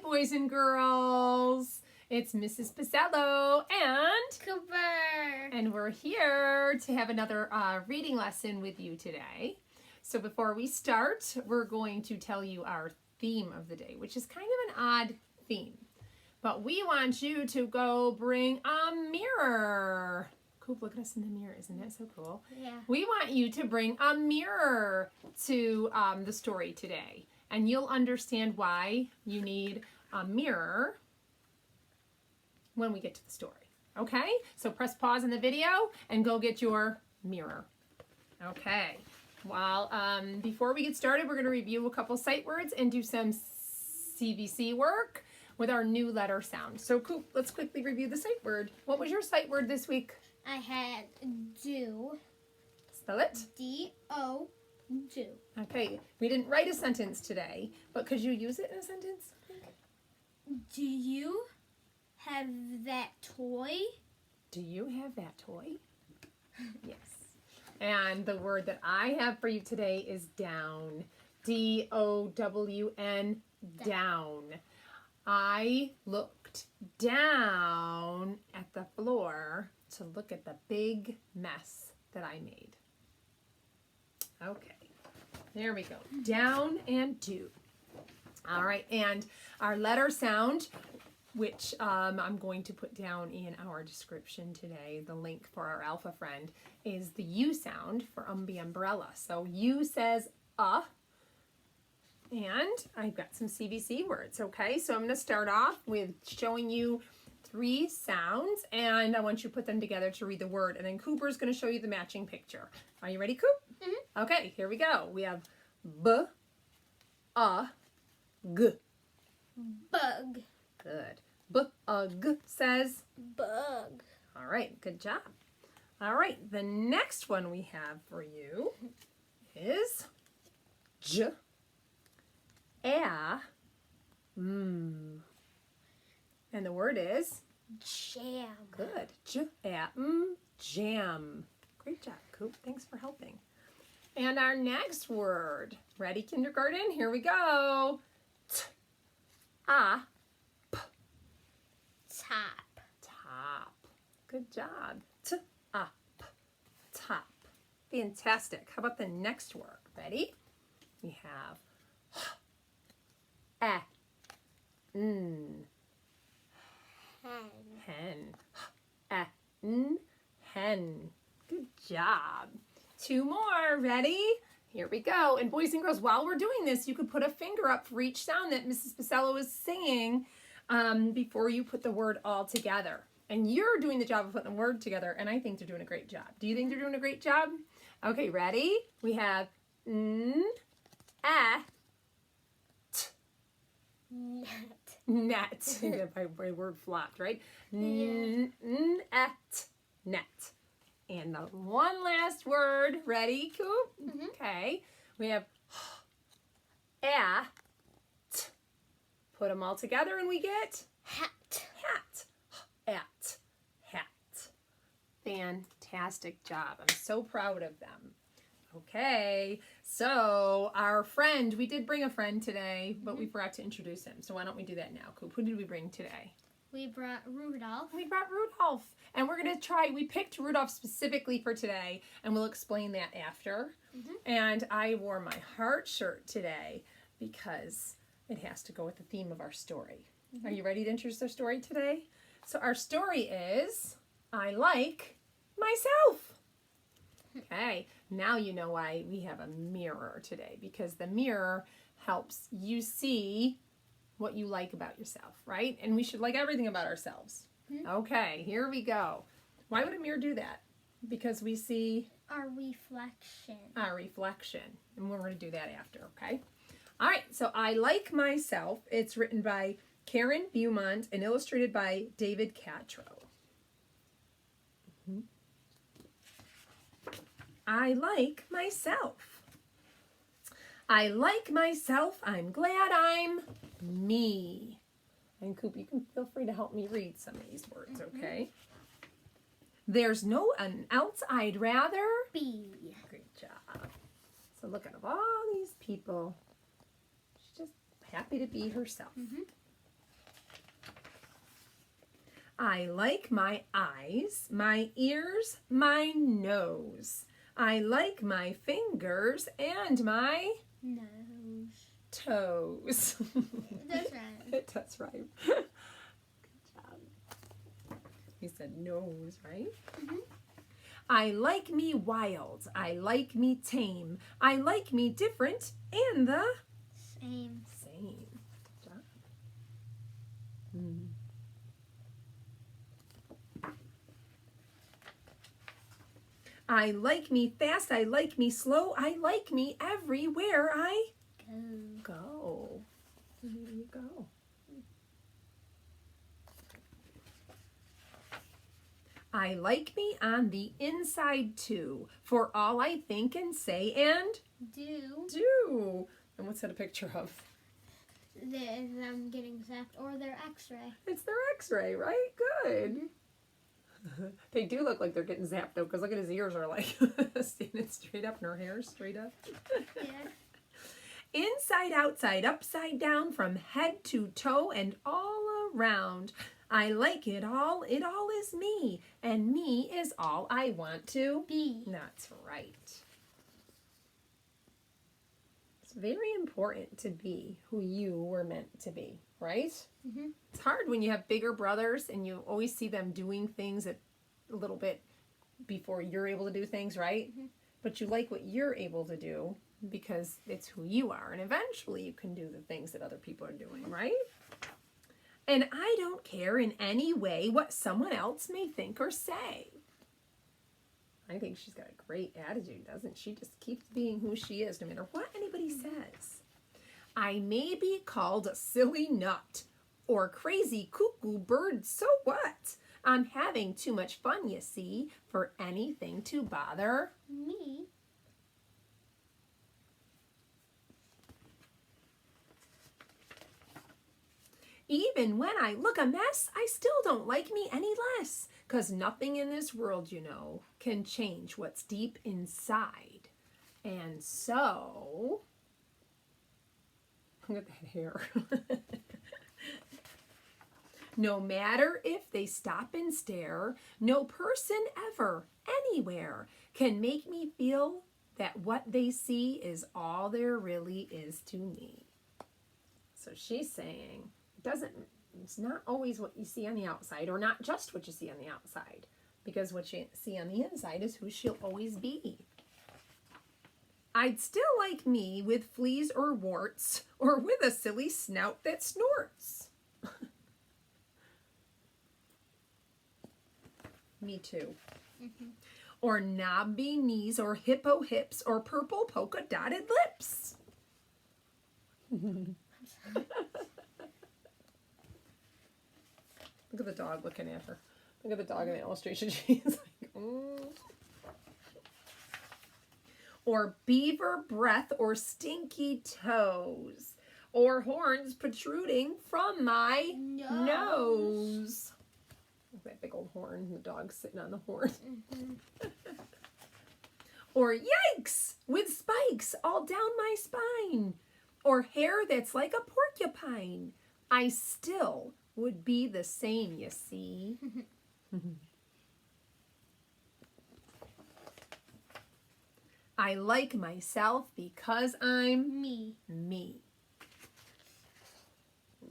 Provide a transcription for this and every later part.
boys and girls. It's Mrs. Posello and Cooper. And we're here to have another reading lesson with you today. So before we start, we're going to tell you our theme of the day, which is kind of an odd theme. But we want you to go bring a mirror. Coop, look at us in the mirror. Isn't that so cool? Yeah. We want you to bring a mirror to the story today. And you'll understand why you need a mirror when we get to the story. Okay? So press pause in the video and go get your mirror. Okay. Well, before we get started, we're going to review a couple sight words and do some CVC work with our new letter sound. So, Coop, let's quickly review the sight word. What was your sight word this week? I had do. Spell it. D-O, do. Okay. We didn't write a sentence today, but could you use it in a sentence? Do you have that toy? Do you have that toy? Yes. And the word that I have for you today is down. D-O-W-N, down. I looked down at the floor to look at the big mess that I made. Okay, there we go. Down and do. All right, and our letter sound, which I'm going to put down in our description today, the link for our alpha friend, is the U sound for umbrella. So U says and I've got some CVC words, okay? So I'm going to start off with showing you 3 sounds, and I want you to put them together to read the word, and then Cooper's going to show you the matching picture. Are you ready, Coop? Mm-hmm. Okay, here we go. We have B, G. Bug. Good. B-U-G says Bug. all right, good job. All right, the next one we have for you is J, A, M. And the word is Jam. good. J, A, M, jam. Great job, Coop. Thanks for helping. And our next word. Ready, kindergarten? Here we go. T, A, Top. top. Good job. T, A, P, top. Fantastic. How about the next word? Ready? We have N. Hen. Hen. Hen. Good job. 2 more. Ready? Here we go. And boys and girls, while we're doing this, you could put a finger up for each sound that Mrs. Posello is singing before you put the word all together. And you're doing the job of putting the word together, and I think they're doing a great job. Do you think they're doing a great job? Okay, ready? We have N, A, T. Net. Net. My word flopped, right? Net. Net. And the one last word. Ready, Coop? Mm-hmm. Okay. We have A, T. Put them all together and we get Hat. hat. At. Hat. Fantastic job. I'm so proud of them. Okay, so our friend, we did bring a friend today, but we forgot to introduce him. So why don't we do that now, Coop? Who did we bring today? We brought Rudolph. We brought Rudolph. And we're going to try, we picked Rudolph specifically for today, and we'll explain that after. And I wore my heart shirt today because it has to go with the theme of our story. Are you ready to introduce our story today? So our story is, I like myself. Okay, now you know why we have a mirror today, because the mirror helps you see what you like about yourself, right? And we should like everything about ourselves. Okay, here we go. Why would a mirror do that? Because we see Our reflection. our reflection, and we're going to do that after, okay? All right, so I Like Myself. It's written by Karen Beaumont and illustrated by David Catro. I like myself. I like myself. I'm glad I'm me. And Coop, you can feel free to help me read some of these words, okay? There's no one else I'd rather B. Great job. So look at all these people. She's just happy to be herself. I like my eyes, my ears, my nose. I like my fingers and my Nose. toes. That's right. It does rhyme. Good job. You said nose, right? Mhm. I like me wild. I like me tame. I like me different and the Same. same. Good job. Mm. I like me fast. I like me slow. I like me everywhere I Go. go. There you go. I like me on the inside too, for all I think and say and Do. do. And what's that a picture of? Them getting zapped or their X-ray. It's their x-ray, right? Good. They do look like they're getting zapped though, because look at his ears are like standing straight up and her hair's straight up. Yeah. Inside, outside, upside down, from head to toe and all around. I like it all is me, and me is all I want to. B. That's right. It's very important to be who you were meant to be, right? Mhm. It's hard when you have bigger brothers and you always see them doing things a little bit before you're able to do things, right? Mhm. But you like what you're able to do because it's who you are, and eventually you can do the things that other people are doing, right? And I don't care in any way what someone else may think or say. I think she's got a great attitude, doesn't she? Just keeps being who she is no matter what anybody says. I may be called a silly nut or crazy cuckoo bird, so what? I'm having too much fun, you see, for anything to bother. Me. Even when I look a mess, I still don't like me any less. 'Cause nothing in this world, you know, can change what's deep inside. And so, look at that hair. No matter if they stop and stare, no person ever, anywhere, can make me feel that what they see is all there really is to me. So she's saying, it's not always what you see on the outside, or not just what you see on the outside, because what you see on the inside is who she'll always be. I'd still like me with fleas or warts, or with a silly snout that snorts. Me too. Mhm. Or knobby knees, or hippo hips, or purple polka dotted lips. Look at the dog looking at her. Look at the dog in the illustration. She's like, Or beaver breath, or stinky toes, or horns protruding from my nose. Look at that big old horn. The dog's sitting on the horn. Mhm. Or yikes, with spikes all down my spine. Or hair that's like a porcupine. I still would be the same, you see. I like myself because I'm Me. me.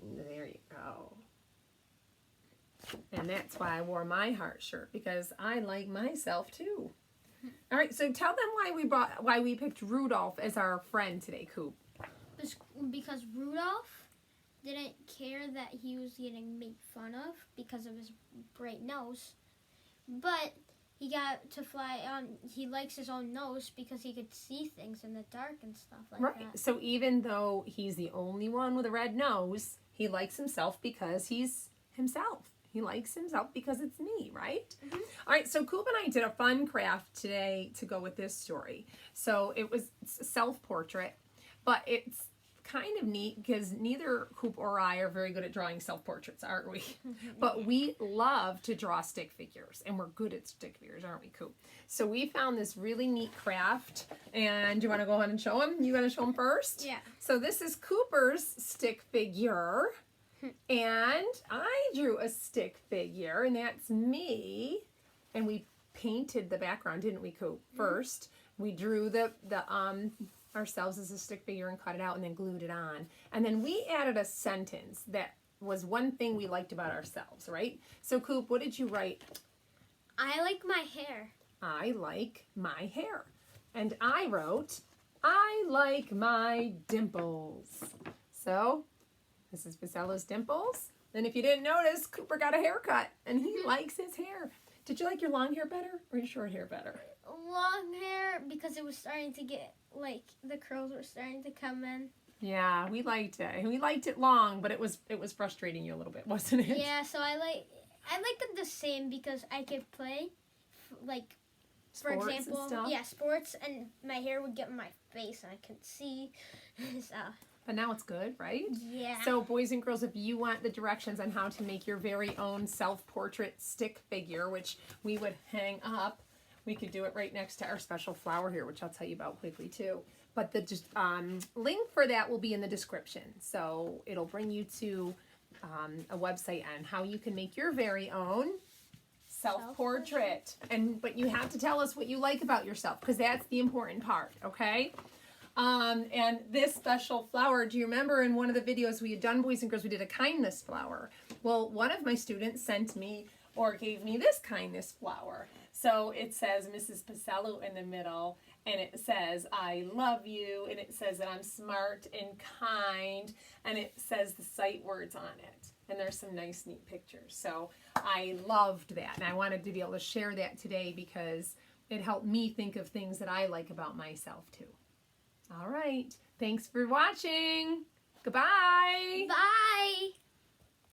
There you go. And that's why I wore my heart shirt, because I like myself too. All right, so tell them why we picked Rudolph as our friend today, Coop. Because Rudolph didn't care that he was getting made fun of because of his bright nose, but he got to fly on. He likes his own nose because he could see things in the dark and stuff like Right. that. So even though he's the only one with a red nose, he likes himself because he's himself. He likes himself because it's me, right? Mhm. All right, so Coop and I did a fun craft today to go with this story. So it's a self-portrait, but it's kind of neat because neither Coop or I are very good at drawing self-portraits, aren't we? But we love to draw stick figures, and we're good at stick figures, aren't we, Coop? So we found this really neat craft, and do you want to go ahead and show them? You want to show them first? Yeah. So this is Cooper's stick figure. And I drew a stick figure, and that's me. And we painted the background, didn't we, Coop? First, we drew the ourselves as a stick figure and cut it out and then glued it on. And then we added a sentence that was one thing we liked about ourselves, right? So, Coop, what did you write? I like my hair. I like my hair. And I wrote, I like my dimples. So, this is Posello's dimples. And if you didn't notice, Cooper got a haircut and he likes his hair. Did you like your long hair better or your short hair better? Long hair, because it was starting to get, like, the curls were starting to come in. Yeah, we liked it. We liked it long, but it was frustrating you a little bit, wasn't it? Yeah, so I like it the same because I could play, like, for Sports example, and stuff? yeah, sports, and my hair would get in my face and I could see. So, But now it's good, right? yeah. So, boys and girls, if you want the directions on how to make your very own self-portrait stick figure, which we would hang up, we could do it right next to our special flower here, which I'll tell you about quickly too. But the link for that will be in the description. So it'll bring you to a website on how you can make your very own self-portrait. But you have to tell us what you like about yourself, because that's the important part, okay? And this special flower, do you remember in one of the videos we had done, boys and girls, we did a kindness flower. Well, one of my students sent me or gave me this kindness flower. So it says Mrs. Posello in the middle, and it says, I love you, and it says that I'm smart and kind, and it says the sight words on it. And there's some nice, neat pictures. So I loved that, and I wanted to be able to share that today because it helped me think of things that I like about myself, too. All right. Thanks for watching. Goodbye. Bye.